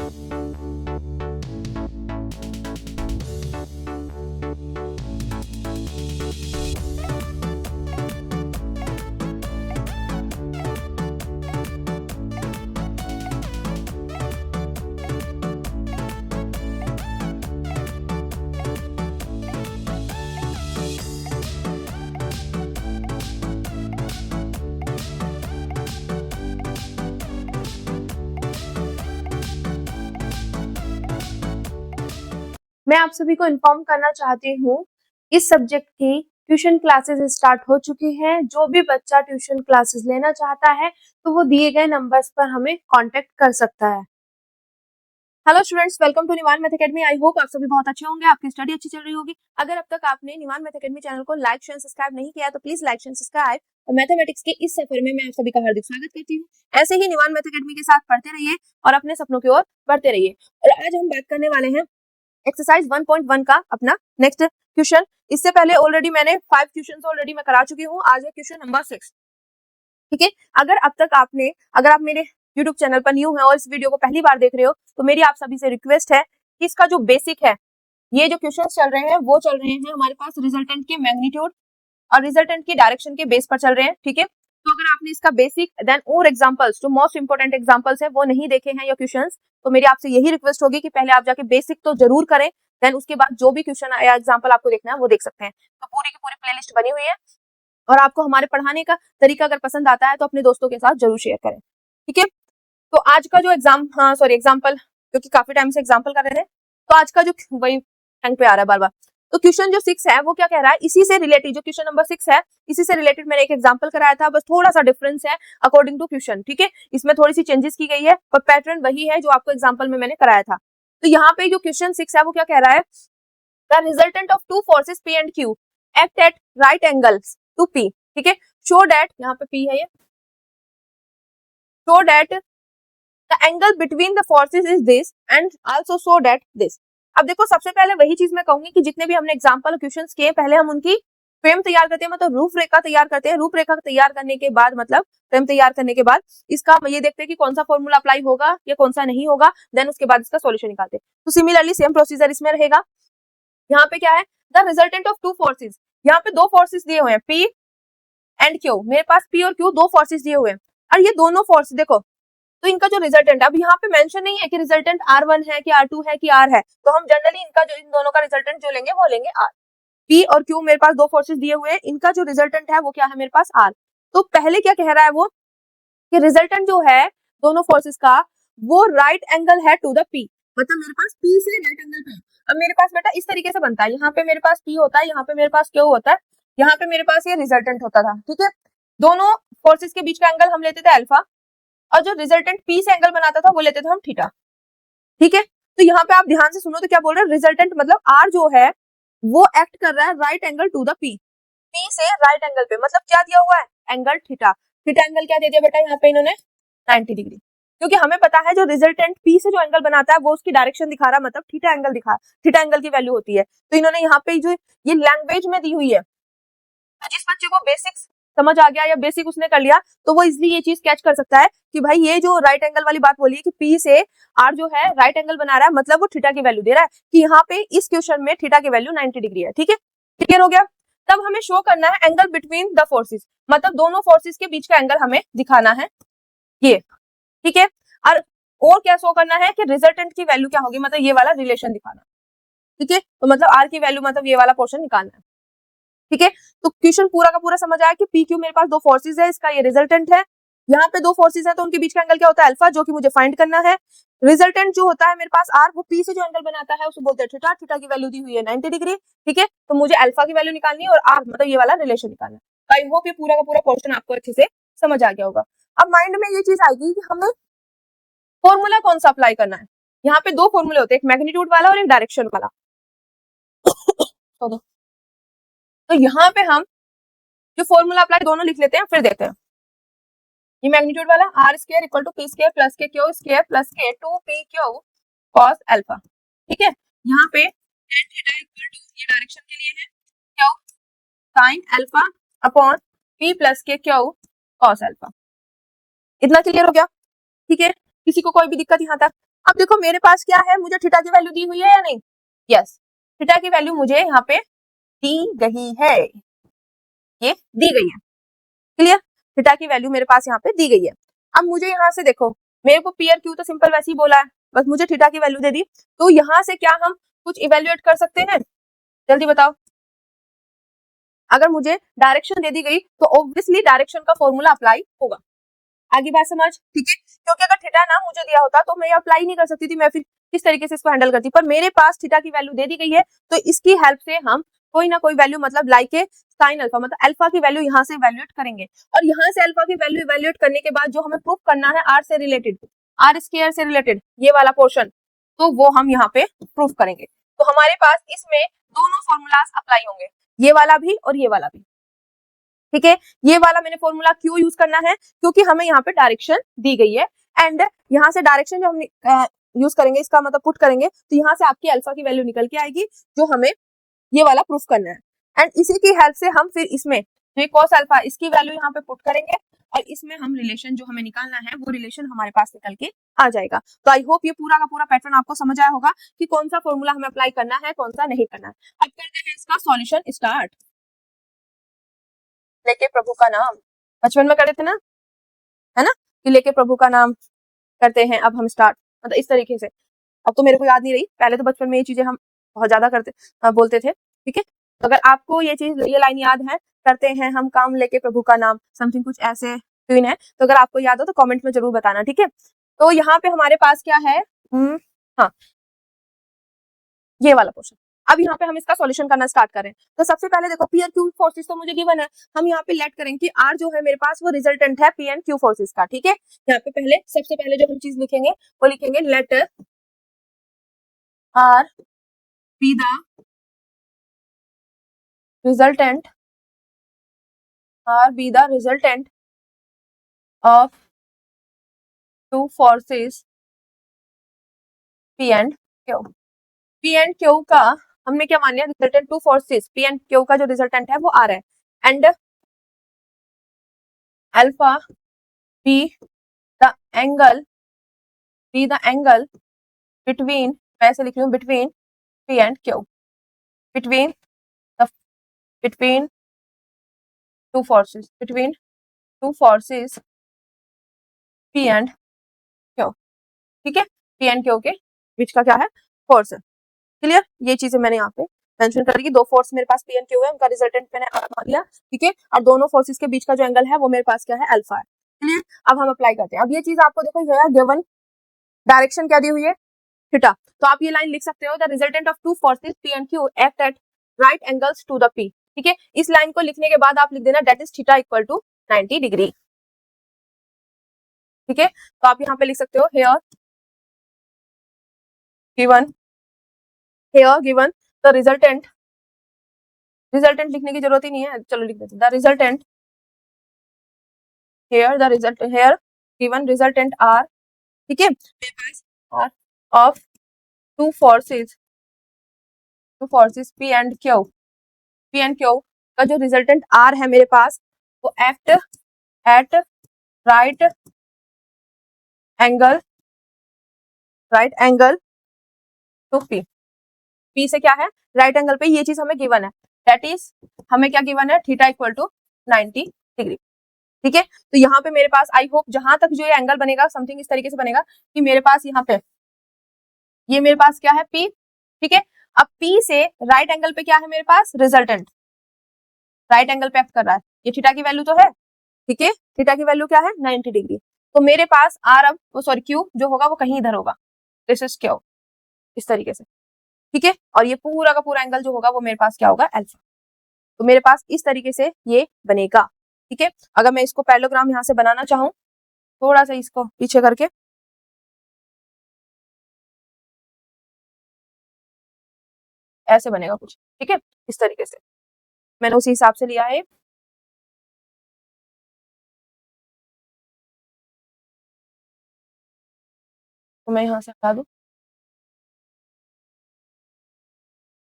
मैं आप सभी को इन्फॉर्म करना चाहती हूँ, इस सब्जेक्ट की ट्यूशन क्लासेस स्टार्ट हो चुकी हैं। जो भी बच्चा ट्यूशन क्लासेस लेना चाहता है तो वो दिए गए नंबर्स पर हमें कांटेक्ट कर सकता है। Hello students, welcome to Nivan math academy. I hope आप सभी बहुत अच्छे होंगे, आपकी स्टडी अच्छी चल रही होगी। अगर अब तक आपने निवान मैथ एकेडमी चैनल को लाइक शेयर सब्सक्राइब नहीं किया तो प्लीज लाइक शेयर सब्सक्राइब। और मैथमेटिक्स के इस सफर में मैं आप सभी का हार्दिक स्वागत करती हूँ। ऐसे ही निवान मैथ एकेडमी के साथ पढ़ते रहिए और अपने सपनों की ओर बढ़ते रहिए। और आज हम बात करने वाले हैं एक्सरसाइज 1.1 का अपना नेक्स्ट क्वेश्चन। इससे पहले ऑलरेडी मैंने 5 क्वेश्चंस ऑलरेडी मैं करा चुकी हूँ। आज है क्वेश्चन नंबर 6। ठीक है, अगर आप मेरे YouTube चैनल पर न्यू हैं और इस वीडियो को पहली बार देख रहे हो तो मेरी आप सभी से रिक्वेस्ट है कि इसका जो बेसिक है, ये जो क्वेश्चंस चल रहे हैं वो चल रहे हैं हमारे पास रिजल्टेंट के मैग्नीट्यूड और रिजल्टेंट की डायरेक्शन के बेस पर चल रहे हैं। ठीक है, तो अगर आपने इसका बेसिक देन और एग्जांपल्स जो मोस्ट इंपोर्टेंट एग्जांपल्स है वो नहीं देखे हैं या क्वेश्चंस, तो मेरी आपसे यही रिक्वेस्ट होगी कि पहले आप जाके बेसिक तो जरूर करें, देन उसके बाद जो भी क्वेश्चन या एग्जांपल आपको देखना है वो देख सकते हैं। तो पूरी की पूरी प्लेलिस्ट बनी हुई है और आपको हमारे पढ़ाने का तरीका अगर पसंद आता है तो अपने दोस्तों के साथ जरूर शेयर करें। ठीक है, तो आज का जो एग्जाम्पल, क्योंकि काफी टाइम से एग्जाम्पल कर रहे थे तो आज का जो वही हैंग पे आ रहा है बार बार। तो क्वेश्चन जो 6 है वो क्या कह रहा है, इसी से रिलेटेड जो क्वेश्चन नंबर 6 है इसी से रिलेटेड मैंने एक एग्जाम्पल कराया था, बस थोड़ा सा डिफरेंस है अकॉर्डिंग टू क्वेश्चन। ठीक है, इसमें थोड़ी सी चेंजेस की गई है पर पैटर्न वही है जो आपको एग्जाम्पल में मैंने कराया था। तो यहाँ पे जो क्वेश्चन 6 है वो क्या कह रहा है, the resultant of two forces P and Q act at right angles to P। ठीक है, शो दैट, यहाँ पे P है ये, show that the angle between the forces is this and also show that this. अब देखो, सबसे पहले वही चीज मैं कहूंगी कि जितने भी हमने एग्जांपल क्वेश्चंस किए पहले हम उनकी फ्रेम तैयार करते हैं, मतलब रूपरेखा तैयार करते हैं। रूपरेखा तैयार करने के बाद मतलब फ्रेम तैयार करने के बाद इसका ये देखते हैं कि कौन सा फॉर्मूला अप्लाई होगा या कौन सा नहीं होगा, देन उसके बाद इसका सॉल्यूशन निकालते हैं। तो सिमिलरली सेम प्रोसीजर इसमें रहेगा। यहाँ पे क्या है, the resultant of two forces, यहाँ पे दो फोर्सेस दिए हुए हैं P एंड Q। मेरे पास P और Q दो फोर्सेस दिए हुए हैं और ये दोनों फोर्स देखो, तो इनका जो रिजल्टेंट है, अब यहाँ पे मेंशन नहीं है कि रिजल्टेंट R1 है कि R2 है कि R है, तो हम जनरली इनका जो इन दोनों का रिजल्टेंट जो लेंगे वो लेंगे R। P और Q मेरे पास दो फोर्सेस दिए हुए हैं, इनका जो रिजल्टेंट है वो क्या है मेरे पास R। तो पहले क्या कह रहा है वो कि रिजल्टेंट जो है दोनों फोर्सेस का वो राइट एंगल है टू द P, मतलब मेरे पास P से राइट एंगल पे। अब मेरे पास बेटा इस तरीके से बनता है, यहाँ पे मेरे पास P होता है, यहाँ पे मेरे पास Q होता है, यहाँ पे मेरे पास ये रिजल्टेंट होता था। ठीक है, दोनों फोर्सेस के बीच का एंगल हम लेते थे अल्फा और जो रिजल्टेंट P से एंगल बनाता था वो लेते थे हम थीटा। ठीक है, तो यहाँ पे आप ध्यान से सुनो तो क्या बोल रहे हैं, रिजल्टेंट मतलब R जो है वो एक्ट कर रहा है right angle to the P से राइट एंगल पे, मतलब क्या दिया हुआ है, एंगल थीटा। थीटा एंगल क्या दे दिया बेटा यहाँ पे इन्होंने, 90 डिग्री, क्योंकि हमें पता है जो रिजल्टेंट P से जो एंगल बनाता है वो उसकी डायरेक्शन दिखा रहा है, मतलब थीटा एंगल दिखा, थीटा एंगल की वैल्यू होती है। तो इन्होंने यहाँ पे जो ये लैंग्वेज में दी हुई है, तो जिस बच्चे को बेसिक्स समझ आ गया या बेसिक उसने कर लिया तो वो इजिली ये चीज कैच कर सकता है कि भाई ये जो राइट एंगल वाली बात बोली है कि P से R जो है राइट एंगल बना रहा है, मतलब वो थीटा की वैल्यू दे रहा है कि यहाँ पे इस क्वेश्चन में थीटा की वैल्यू 90 डिग्री है। ठीक है, क्लियर हो गया। तब हमें शो करना है एंगल बिटवीन द फोर्सेस, मतलब दोनों फोर्सेस के बीच का एंगल हमें दिखाना है ये। ठीक है, और क्या शो करना है कि रिजल्टेंट की वैल्यू क्या होगी, मतलब ये वाला रिलेशन दिखाना। ठीक है, तो मतलब R की वैल्यू मतलब ये वाला पोर्शन निकालना है। ठीक है, तो क्वेश्चन पूरा का पूरा समझ आया कि P Q मेरे पास दो फोर्सेस है, इसका ये रिजल्टेंट है। यहाँ पे दो फोर्सेस है तो उनके बीच का एंगल क्या होता है, अल्फा, जो कि मुझे फाइंड करना है। रिजल्टेंट जो होता है मेरे पास R, वो P से जो एंगल बनाता है उसे बोलते हैं थीटा। थीटा की वैल्यू दी हुई है 90 डिग्री। ठीक है, तो मुझे अल्फा की वैल्यू निकालनी है और R मतलब ये वाला रिलेशन निकालना है। आई होप ये पूरा का पूरा क्वेश्चन आपको अच्छे से समझ आ गया होगा। अब माइंड में ये चीज आएगी कि हमें फॉर्मूला कौन सा अप्लाई करना है। यहाँ पे दो फॉर्मूले होते हैं, एक मैग्नीट्यूड वाला और एक डायरेक्शन वाला। तो यहाँ पे हम जो फॉर्मूला अप्लाई दोनों लिख लेते हैं फिर देते हैं। ये मैग्नीट्यूड वाला R square equal to P square plus के Q स्क्वायर प्लस के 2PQ cos अल्फा। ठीक है, यहाँ पे tan थीटा इक्वल टू, ये डायरेक्शन के लिए है, Q sin alpha upon P plus के Q cos अल्फा। इतना क्लियर हो गया। ठीक है, किसी को कोई भी दिक्कत यहाँ तक। अब देखो मेरे पास क्या है, मुझे थीटा की वैल्यू दी हुई है या नहीं, यस, थीटा की वैल्यू मुझे यहाँ पे दी गई है, ये दी गई है, क्लियर, थीटा की वैल्यू मेरे पास यहाँ पे दी गई है। अब मुझे यहाँ से देखो, मेरे को पी और क्यू तो सिंपल वैसे ही बोला है, बस मुझे थीटा की वैल्यू दे दी, तो यहाँ से क्या हम कुछ इवेल्युएट कर सकते हैं, जल्दी बताओ। अगर मुझे डायरेक्शन दे दी गई तो ऑब्वियसली डायरेक्शन का फॉर्मूला अप्लाई होगा, आगे बात समझ, ठीक है, क्योंकि अगर थीटा ना मुझे दिया होता तो मैं अप्लाई नहीं कर सकती थी, मैं फिर किस तरीके से इसको हैंडल करती, पर मेरे पास थीटा की वैल्यू दे दी गई है, तो इसकी हेल्प से हम कोई ना कोई वैल्यू, मतलब लाइक ए साइन अल्फा, मतलब अल्फा की वैल्यू यहाँ से इवैल्यूएट करेंगे, और यहाँ से अल्फा की वैल्यू इवैल्यूएट करने के बाद जो हमें प्रूफ करना है आर से रिलेटेड, आर स्क्वायर से रिलेटेड ये वाला पोर्शन, तो वो हम यहाँ पे प्रूफ करेंगे। तो हमारे पास इसमें दोनों फॉर्मूलाज अप्लाई होंगे, ये वाला भी और ये वाला भी, ठीक है। ये वाला मैंने फॉर्मूला क्यों यूज करना है, क्योंकि हमें यहाँ पे डायरेक्शन दी गई है, एंड यहाँ से डायरेक्शन जो हम यूज करेंगे, इसका मतलब पुट करेंगे, तो यहाँ से आपकी अल्फा की वैल्यू निकल के आएगी, जो हमें ये वाला प्रूफ करना है, एंड इसी की हेल्प से हम फिर इसमें जो कॉस अल्फा इसकी वैल्यू यहाँ पे पुट करेंगे, और इसमें हम रिलेशन जो हमें निकालना है वो रिलेशन हमारे पास निकल के आ जाएगा। तो आई होप ये पूरा का पूरा पैटर्न आपको समझ आया होगा कि कौन सा फॉर्मूला हमें अप्लाई करना है, कौन सा नहीं करना है। अब करते हैं इसका सॉल्यूशन स्टार्ट। लेके प्रभु का नाम, बचपन में करे थे ना, है ना, कि लेके प्रभु का नाम करते हैं अब हम स्टार्ट, मतलब इस तरीके से। अब तो मेरे को याद नहीं रही, पहले तो बचपन में ये चीजें हम बहुत ज्यादा बोलते थे, ठीक है। तो अगर आपको ये चीज, ये लाइन याद है, करते हैं हम काम लेके प्रभु का नाम, समथिंग कुछ ऐसे ट्यून है, तो अगर आपको याद हो तो कमेंट में जरूर बताना, ठीक है। तो यहाँ पे हमारे पास क्या है, हाँ, ये वाला पोर्शन। अब यहाँ पे हम इसका सॉल्यूशन करना स्टार्ट करें, तो सबसे पहले देखो पी एंड क्यू फोर्सेस तो मुझे गिवन है, हम यहाँ पे लेट करेंगे कि आर जो है मेरे पास वो रिजल्टेंट है पी एंड क्यू फोर्सेस का, ठीक है। यहाँ पे पहले सबसे पहले जो हम चीज लिखेंगे वो लिखेंगे let R be the resultant or be the resultant of two forces P and Q. P and Q का हमने क्या मान लिया, resultant to forces P and Q का जो रिजल्टेंट है वो R है, and alpha be the angle between, मैं ऐसे लिख रही हूँ, between P and Q, between two forces, between two forces P and Q, ठीक है, P and Q के बीच का क्या है, फोर्स है, क्लियर। ये चीजें मैंने यहाँ पे मेंशन कर दी, दो फोर्स मेरे पास पी एंड क्यू है, उनका रिजल्टेंट मैंने मान लिया, ठीक है, और दोनों फोर्सेस के बीच का जो एंगल है वो मेरे पास क्या है, अल्फा है, क्लियर। अब हम अप्लाई करते हैं। अब ये चीज आपको देखो, ये गिवन डायरेक्शन क्या दी हुई है, थीटा, तो आप ये लाइन लिख सकते हो, the resultant of two forces P and Q act at right angles to the P, ठीक है। इस लाइन को लिखने के बाद आप लिख देना that is theta equal to 90 degree, ठीक है। तो आप यहाँ पे लिख सकते हो हियर गिवन द रिजल्टेंट लिखने की जरूरत ही नहीं है, चलो लिख देते, the resultant given resultant R, ठीक है, R of two forces P and Q का जो रिजल्टेंट आर है मेरे पास, वो act at right angle to P से क्या है, राइट एंगल पे, ये चीज हमें गिवन है, दैट इज हमें क्या गिवन है, थीटा इक्वल टू 90 डिग्री, ठीक है। तो यहाँ पे मेरे पास आई होप जहां तक जो ये एंगल बनेगा समथिंग इस तरीके से बनेगा कि मेरे पास यहाँ पे ये मेरे पास क्या है, पी, ठीक है। अब पी से राइट एंगल पे क्या है मेरे पास, रिजल्टेंट राइट एंगल पे एक्ट कर रहा है, ये थीटा की वैल्यू तो है, ठीक है, थीटा की वैल्यू क्या है, 90 डिग्री। तो मेरे पास आर, अब वो सॉरी क्यू जो होगा वो कहीं इधर होगा, दिस इज क्यू, इस तरीके से, ठीक है। और ये पूरा का पूरा एंगल जो होगा वो मेरे पास क्या होगा, अल्फा। तो मेरे पास इस तरीके से ये बनेगा, ठीक है। अगर मैं इसको पैरेललोग्राम यहाँ से बनाना चाहूँ, थोड़ा सा इसको पीछे करके, ऐसे बनेगा कुछ, ठीक है, इस तरीके से मैंने उसी हिसाब से लिया है। तो मैं यहाँ से हटा दूं,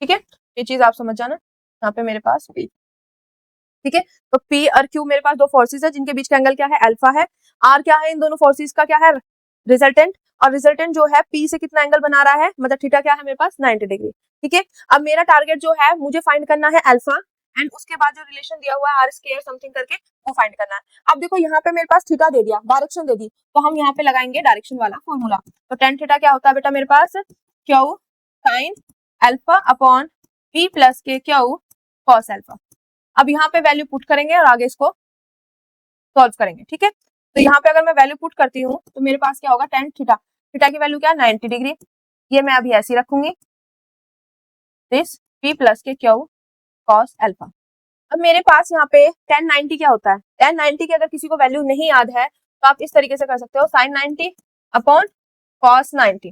ठीक है, ये चीज आप समझ जाना। यहाँ पे मेरे पास पी, ठीक है, तो पी और क्यू मेरे पास दो फोर्सेस है जिनके बीच का एंगल क्या है, अल्फा है। आर क्या है इन दोनों फोर्सेस का, क्या है, रिजल्टेंट, और रिजल्टेंट जो है P से कितना एंगल बना रहा है, मतलब थीटा क्या है मेरे पास 90 डिग्री। ठीक है, अब मेरा टारगेट जो है मुझे फाइंड करना है अल्फा, एंड उसके बाद जो रिलेशन दिया हुआ है आर स्क्वायर समथिंग करके वो फाइंड करना है। अब देखो यहाँ पे मेरे पास थीटा दे दिया, डायरेक्शन दे दी, तो हम यहाँ पे लगाएंगे डायरेक्शन वाला फॉर्मूला। तो टेन थीटा क्या होता है बेटा मेरे पास, q sine alpha upon P plus के क्यू कॉस अल्फा। अब यहाँ पे वैल्यू पुट करेंगे और आगे इसको सॉल्व करेंगे। ठीक है, तो यहाँ पे अगर मैं वैल्यू पुट करती हूँ तो मेरे पास क्या होगा, टेन थीटा, थीटा की वैल्यू क्या 90 डिग्री, ये मैं अभी ऐसी रखूंगी, दिस P प्लस के क्यू कॉस अल्फा। अब मेरे पास यहाँ पे tan 90 क्या होता है, tan 90 की अगर किसी को वैल्यू नहीं याद है तो आप इस तरीके से कर सकते हो, sin 90 अपॉन cos 90।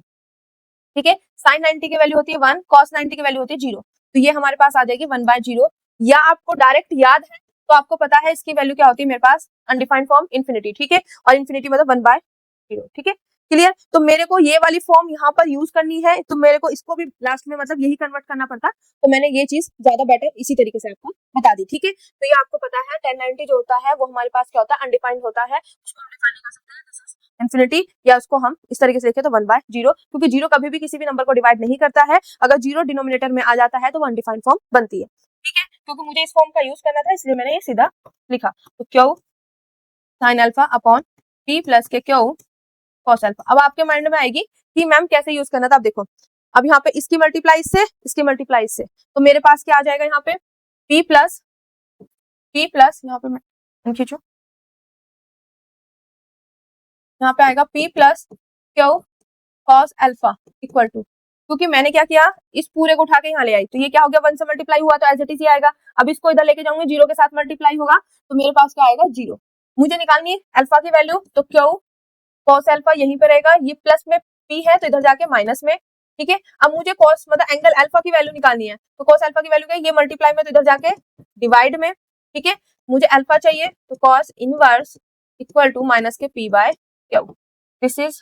ठीक है, sin 90 की वैल्यू होती है 1, cos 90 की वैल्यू होती है 0, तो ये हमारे पास आ जाएगी 1/0। या आपको डायरेक्ट याद है तो आपको पता है इसकी वैल्यू क्या होती है मेरे पास, अनडिफाइंड फॉर्म इन्फिनिटी। ठीक है, और इन्फिनिटी मतलब 1/0। ठीक है, क्लियर। तो मेरे को ये वाली फॉर्म यहाँ पर यूज करनी है, तो मेरे को इसको भी लास्ट में मतलब यही कन्वर्ट करना पड़ता, तो मैंने ये चीज ज्यादा बेटर इसी तरीके से आपको बता दी। ठीक है, तो ये आपको पता है tan 90 जो होता है वो हमारे पास क्या होता है, अनडिफाइंड होता है, उसको हम डिफाइन कर सकते हैं इन्फिनिटी, या उसको हम इस तरीके से लिखे तो 1/0, क्योंकि जीरो कभी भी किसी भी नंबर को डिवाइड नहीं करता है, अगर जीरो डिनोमिनेटर में आ जाता है तो वो अनडिफाइंड फॉर्म बनती है। ठीक है, क्योंकि मुझे इस फॉर्म का यूज करना था इसलिए मैंने ये सीधा लिखा, तो Q sine alpha upon P plus के क्यू कॉस अल्फा। अब आपके माइंड में आएगी कि मैम कैसे यूज करना था। अब देखो, अब यहाँ पे इसकी मल्टीप्लाई से इसकी मल्टीप्लाई से, तो मेरे पास क्या आ जाएगा यहाँ पे P प्लस यहाँ पे मैं खींचू, यहाँ पे आएगा P plus Q cos alpha equal to, क्योंकि मैंने क्या किया, इस पूरे को उठा के यहाँ ले आई, तो ये क्या हो गया 1 से मल्टीप्लाई हुआ तो एज इट इज ही आएगा। अब इसको इधर लेके जाऊंगी, 0 के साथ मल्टीप्लाई होगा तो मेरे पास क्या आएगा 0। मुझे निकालनी है अल्फा की वैल्यू, तो क्यू कॉस अल्फा यहीं पे रहेगा, ये प्लस में P है तो इधर जाके माइनस में। ठीक है, अब मुझे कॉस मतलब एंगल अल्फा की वैल्यू निकालनी है, तो कॉस अल्फा की वैल्यू क्या है, ये मल्टीप्लाई में तो इधर जाके डिवाइड में। ठीक है, मुझे अल्फा चाहिए तो cos inverse equal to minus के P by Q. This is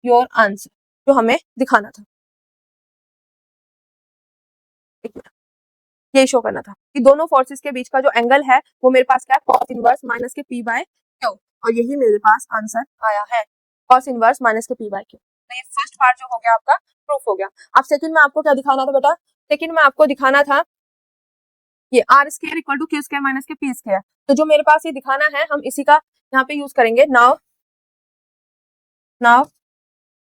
your answer जो हमें दिखाना था। ये शो करना था कि दोनों फोर्सेस के बीच का जो एंगल है वो मेरे पास क्या है, कॉस इनवर्स माइनस के P बाय क्यू, और यही मेरे पास आंसर आया है, कॉस इनवर्स माइनस के P बाय क्यू। तो ये फर्स्ट पार्ट जो हो गया आपका प्रूफ हो गया। अब सेकंड में आपको क्या दिखाना था बेटा, सेकंड में आपको दिखाना था ये R square equal to Q square minus के P स्क्वायर। तो जो मेरे पास ये दिखाना है हम इसी का यहाँ पे यूज करेंगे। Now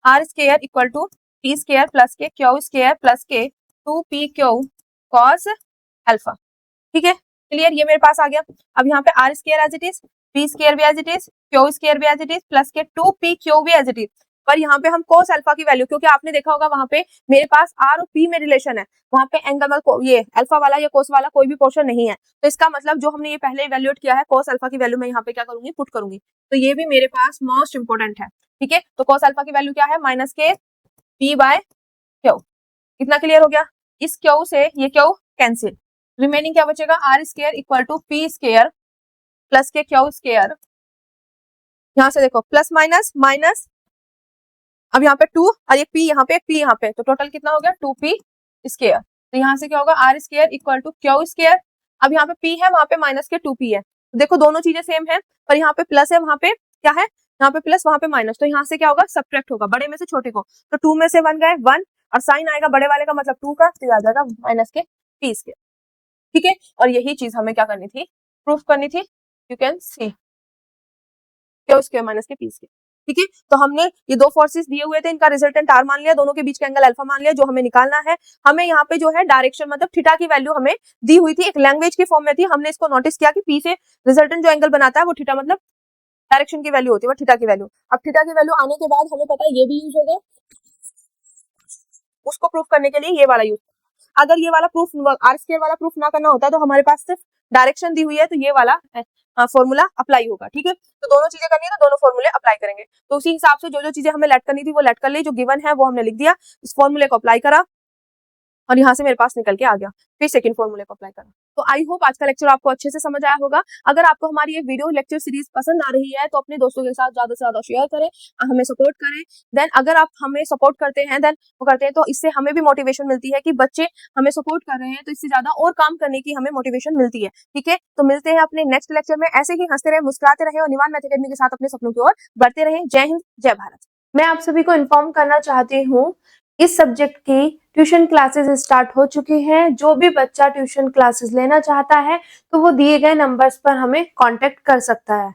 R square equal to P square plus के क्यू स्क्वायर प्लस के 2P क्यू कॉस अल्फा। ठीक है, क्लियर, ये मेरे पास आ गया। अब यहाँ पे r square as it is, P square भी as it is, q square भी एज इट इज, प्लस के 2P क्यू भी एज इट इज, पर यहाँ पे हम कोस अल्फा की वैल्यू, क्योंकि आपने देखा होगा वहां पे मेरे पास आर और P में रिलेशन है, वहां पे एंगल मतलब ये अल्फा वाला या कोस वाला कोई भी पोर्शन नहीं है, तो इसका मतलब जो हमने ये पहले इवेल्युएट किया है कोस अल्फा की वैल्यू मैं यहाँ पे क्या करूंगी, पुट करूंगी, तो ये भी मेरे पास मोस्ट इंपोर्टेंट है। ठीक है, तो कोस अल्फा की वैल्यू क्या है, माइनस के P बाय क्यू। इतना क्लियर हो गया। इस क्यू से ये क्यू कैंसिल, रिमेनिंग क्या बचेगा, R square equal to P square plus के क्यू स्क्वायर, यहाँ से देखो प्लस माइनस माइनस, अब यहाँ पे 2 और ये P यहाँ पे, तो टोटल कितना हो गया 2P स्क्वायर। तो यहाँ से क्या होगा, R square equal to Q square, अब यहाँ पे P है वहां पे माइनस के 2P है, तो देखो दोनों चीजें सेम है, पर यहाँ पे प्लस है वहां पे क्या है, यहाँ पे प्लस वहां पे माइनस, तो यहाँ से क्या होगा सब्ट्रैक्ट होगा बड़े में से छोटे को, तो 2 में से 1 गए 1, और साइन आएगा बड़े वाले का मतलब 2 का, तो आ जाएगा माइनस के P स्क्वायर। ठीक है, और यही चीज हमें क्या करनी थी, प्रूफ करनी थी। You can see Q square minus के P स्क्वायर। ठीक है, तो हमने ये दो फोर्सेस दिए हुए थे, इनका रिजल्टेंट आर मान लिया, दोनों के बीच का एंगल अल्फा मान लिया, जो हमें निकालना है, हमें यहाँ पे जो है डायरेक्शन मतलब थीटा की वैल्यू हमें दी हुई थी, एक लैंग्वेज की फॉर्म में थी, हमने इसको नोटिस किया कि P से रिजल्टेंट जो एंगल बनाता है वो थीटा मतलब डायरेक्शन की वैल्यू होती है, वो थीटा की वैल्यू। अब थीटा की वैल्यू आने के बाद हमें पता है ये भी यूज होगा, उसको प्रूफ करने के लिए ये वाला यूज। अगर ये वाला प्रूफ आर स्क्वायर वाला प्रूफ ना करना होता तो हमारे पास सिर्फ डायरेक्शन दी हुई है, तो ये वाला फॉर्मूला अप्लाई होगा। ठीक है, तो दोनों चीजें करनी है तो दोनों फॉर्मूले अप्लाई करेंगे, तो उसी हिसाब से जो जो चीजें हमें लेट करनी थी वो लेट कर ली, जो गिवन है वो हमने लिख दिया, इस फॉर्मूले को अप्लाई करा, और यहाँ से मेरे पास निकल के आ गया, फिर सेकंड फॉर्मूले को अप्लाई करा। तो आई होप आज का लेक्चर आपको अच्छे से समझ आया होगा। अगर आपको हमारी ये वीडियो लेक्चर सीरीज पसंद आ रही है तो अपने दोस्तों के साथ ज्यादा से ज्यादा शेयर करें, हमें सपोर्ट करें। देन अगर आप हमें सपोर्ट करते हैं तो इससे हमें भी मोटिवेशन मिलती है कि बच्चे हमें सपोर्ट कर रहे हैं, तो इससे ज्यादा और काम करने की हमें मोटिवेशन मिलती है। ठीक है, तो मिलते हैं अपने नेक्स्ट लेक्चर में। ऐसे ही हंसते रहे, मुस्कुराते रहे और निवान मैथ अकेडमी के साथ अपने सपनों की ओर बढ़ते रहे। जय हिंद, जय भारत। मैं आप सभी को इन्फॉर्म करना चाहती हूँ, इस सब्जेक्ट की ट्यूशन क्लासेस स्टार्ट हो चुकी हैं। जो भी बच्चा ट्यूशन क्लासेस लेना चाहता है तो वो दिए गए नंबर्स पर हमें कांटेक्ट कर सकता है।